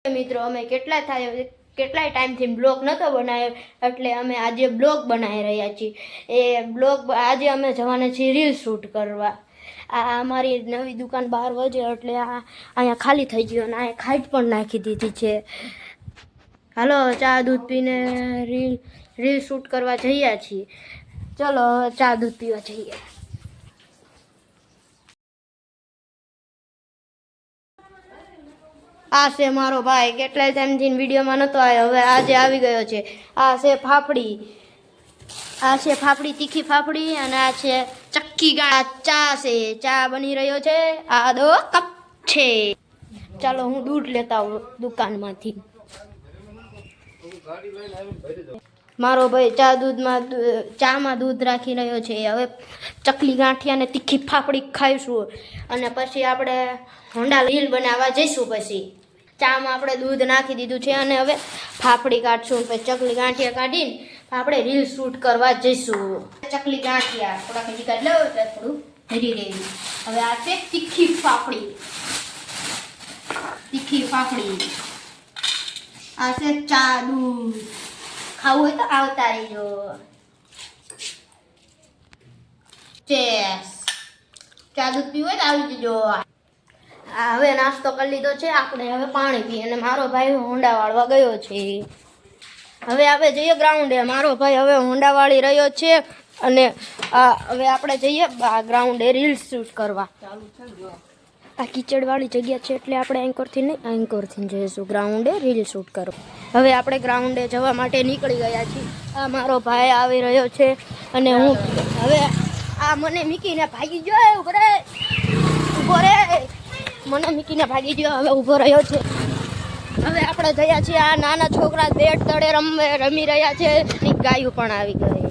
મિત્રો અમે કેટલાય ટાઈમથી બ્લોગ નહોતો બનાવ્યો એટલે અમે આજે બ્લોગ બનાવી રહ્યા છીએ. એ બ્લોગ આજે અમે જવાના છીએ રીલ શૂટ કરવા. આ અમારી નવી દુકાન 12 વાગે એટલે અહીંયા ખાલી થઈ ગયું અને અહીંયા ખાઈટ પણ નાખી દીધી છે. હાલો ચા દૂધ પીને રીલ શૂટ કરવા જઈએ છીએ. ચલો ચા દૂધ પીવા જઈએ. આ છે મારો ભાઈ, કેટલાય ટાઈમથી વિડીયોમાં નહોતો આવ્યો, હવે આજે આવી ગયો છે. આ છે ફાફડી, તીખી ફાફડી, અને આ છે ચક્કી ગા. ચા છે, ચા બની રહ્યો છે. આ 2 કપ છે. ચાલો હું દૂધ લેતા આવું દુકાનમાંથી. મારો ભાઈ ચામાં દૂધ રાખી રહ્યો છે. હવે ચકલી ગાંઠિયા અને તીખી ફાફડી ખાઈશું અને પછી આપણે હોન્ડા રીલ બનાવવા જઈશું. પછી ચામાં આપણે દૂધ નાખી દીધું છે અને હવે ફાફડી કાઢશું, પછી ચકલી ગાંઠિયા કાઢીને આપણે રીલ શૂટ કરવા જઈશું. ચકલી ગાંઠિયા થોડાક હજી કાઢી લો, થોડું ધરી રહેવું. હવે આ છે તીખી ફાફડી. આ છે ચા દૂધ. ખાવું હોય તો આવતા રહીજો. ચેસ. ચા દૂધ પીવું હોય તો આવી જજો. હવે નાસ્તો કરી લીધો છે આપણે, હવે પાણી પીએ. અને મારો ભાઈ હોન્ડા વાળવા ગયો છે. હવે આપણે જઈએ ગ્રાઉન્ડે. મારો ભાઈ હવે હોન્ડા વાળી રહ્યો છે અને હવે આપણે જઈએ ગ્રાઉન્ડે રીલ શૂટ કરવા. આ કીચડવાળી જગ્યા છે એટલે આપણે એન્કોરથી જઈશું ગ્રાઉન્ડે રીલ શૂટ કરવા. હવે આપણે ગ્રાઉન્ડે જવા માટે નીકળી ગયા છીએ. આ મારો ભાઈ આવી રહ્યો છે અને હું હવે મને મૂકીને ભાગી ગયો. ઊભો રે, મને મૂકીને ભાગી ગયો. હવે ઊભો રહ્યો છે. હવે આપણે ગયા છીએ. આ નાના છોકરા બેટ તળે રમી રહ્યા છે. ગાયું પણ આવી ગઈ.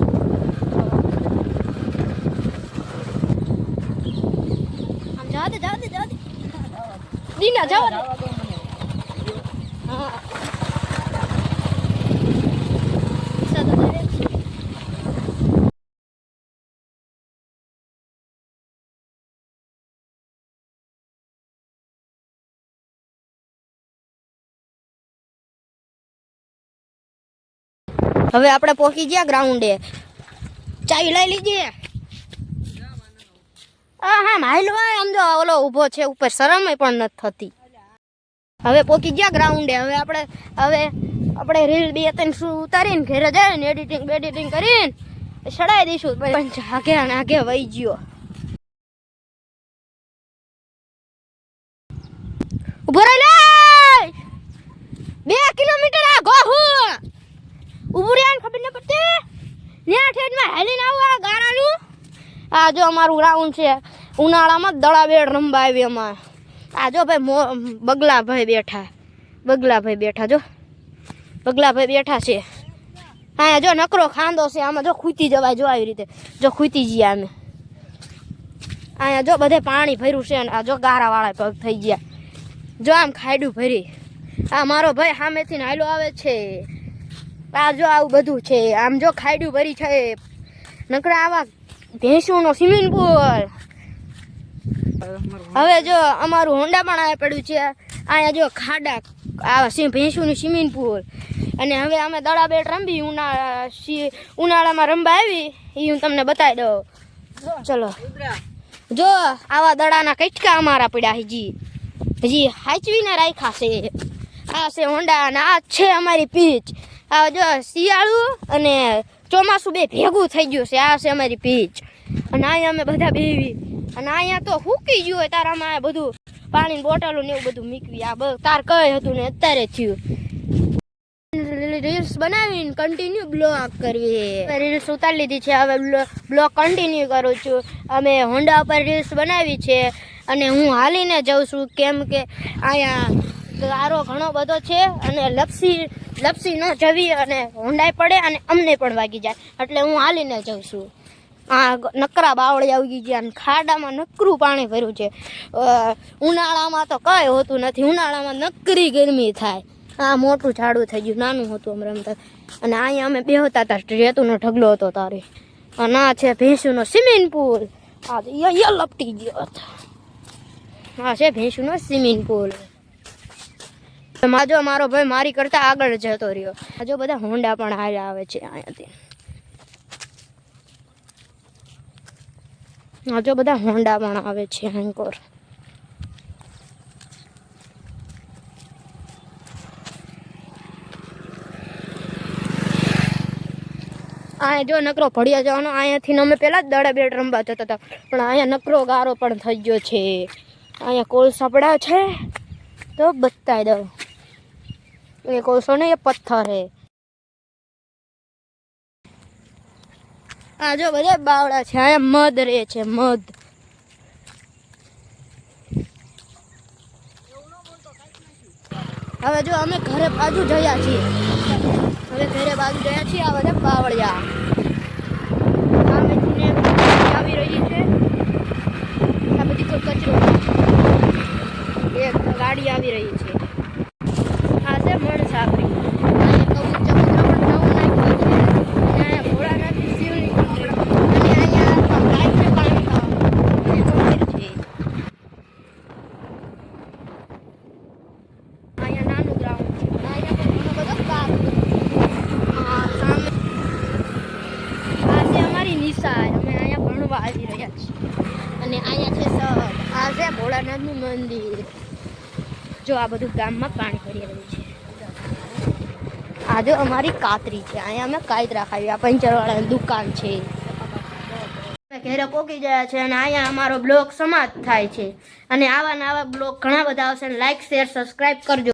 જાવ દે દીના જાવ દે. હા હવે આપણે પહોંચી ગયા ગ્રાઉન્ડે. ચાવી લઈ લીધી. હા માઇલો આમ જો ઓલો ઊભો છે ઉપર, શરમ પણ નથી થતી. હવે પહોંચી ગયા ગ્રાઉન્ડે. હવે આપણે રીલ 2-3 ઉતારીને ઘરે જઈને એડિટિંગ કરીને ચડાવી દઈશું. આગે વહી ગયો. ઉભો રહી લે. 2 કિલોમીટર આ ગોહું ઉભું રહ્યા, ખબર ન પડતી. ન્યા ઠેઠમાં હેલીને આવું ગારાનું. આ જો અમારું ગ્રાઉન્ડ છે. ઉનાળામાં દડાબેડ રમવા આવી એમાં. આ જો ભાઈ બગલાભાઈ બેઠા જો બગલાભાઈ બેઠા છે. હા જો નકરો ખાંદો છે. આમાં જો ખૂતી જવાય. જો આવી રીતે જો ખૂતી જઈએ અમે. અહીંયા જો બધે પાણી ભર્યું છે અને આ જો ગારાવાળા પગ થઈ ગયા. જો આમ ખાયડું ભરી. આ મારો ભાઈ સામેથી હાલો આવે છે. આ જો આવું બધું છે. આમ જો ખાયડું ભરી છે. નકરા આવા ભેંસુનો સ્વિમિંગ પુલ. હવે જો અમારું હોન્ડા પણ આ પડ્યું છે. અહીંયા જો ખાડા આવા ભેંસુનું સ્વિમિંગ પુલ. અને હવે અમે દડાબેટ રમી ઉનાળામાં રમવા આવી. એ હું તમને બતાવી દઉં. ચલો જો આવા દડાના કટકા અમારા પડ્યા. હજી હાચવીને રાખ્યા છે. આ છે હોન્ડા અને આ છે અમારી પીચ. આ જો શિયાળું અને ચોમાસું બે ભેગું થઈ ગયું છે. આ છે અમારી પીચ. અને અહીંયા અમે બધા બેવી. અને અહીંયા તો સૂકી ગયું હોય તારામાં બધું પાણીની બોટલો ને એવું બધું મૂકવી. આ તાર કઈ હતું ને અત્યારે થયું. રીલ્સ બનાવીને કન્ટિન્યુ બ્લોગ કરવી. રીલ્સ ઉતારી લીધી છે. હવે બ્લોગ કન્ટિન્યુ કરું છું. અમે હોન્ડા પર રીલ્સ બનાવી છે અને હું હાલીને જાઉં છું કેમ કે અહીંયા ગારો ઘણો બધો છે અને લપસી ન જવી અને હોન્ડાય પડે અને અમને પણ વાગી જાય એટલે હું હાલીને જાઉં છું. આ નકરા બાવળી આવી ગયા અને ખાડામાં નકરું પાણી ભર્યું છે. ઉનાળામાં તો કંઈ હોતું નથી. ઉનાળામાં નકરી ગરમી થાય. આ મોટું ઝાડું થઈ ગયું. નાનું હતું અમે રમતા. અને અહીંયા અમે બેહતા હતા. રેતુનો ઢગલો હતો તારે. અને આ છે ભેંસુનો સ્વિમિંગ પુલ. આ લપટી ગયો હતો. આ છે ભેંસુનો સ્વિમિંગ પુલ. જો મારો ભાઈ મારી કરતા આગળ જતો રહ્યો. જો બધા હોન્ડા પણ હાલ્યા આવે છે અહીંયાથી. જો બધા હોન્ડા પણ આવે છે એન્કોર. અહીંયા જો નકરો ભડિયા જવાનો. અહીંયાથી અમે પહેલાં જ દડા બેટ રમવા જતા હતા, પણ અહીંયા નકરો ગારો પણ થઈ ગયો છે. અહીંયા કોલસા પડ્યા છે તો બતાવી દઉં. એ કોલસો ને એ પથ્થર હે. આ જો બધા બાવડા છે. અહીંયા મધ રહે છે, મધ. હવે જો અમે ઘરે બાજુ જયા છીએ. આ બધા બાવળિયા આવી રહી છે. આ બધી કોઈ કચરો, એક ગાડી આવી રહી છે. આ છે મણસાપરી. અને અહીંયા છે સર. આ છે ભોળાનાથનું મંદિર. જો આ બધું ગામમાં પાણી ભરી રહ્યું છે. આ જો અમારી કાતરી છે. અહીંયા અમે કાતરા ખાવી. આ પંચરવાળાની દુકાન છે. ઘેરે પોકી ગયા છે અને અહીંયા અમારો બ્લોગ સમાપ્ત થાય છે. અને આવા બ્લોગ ઘણા બધા આવશે. લાઈક, શેર, સબસ્ક્રાઈબ કરજો.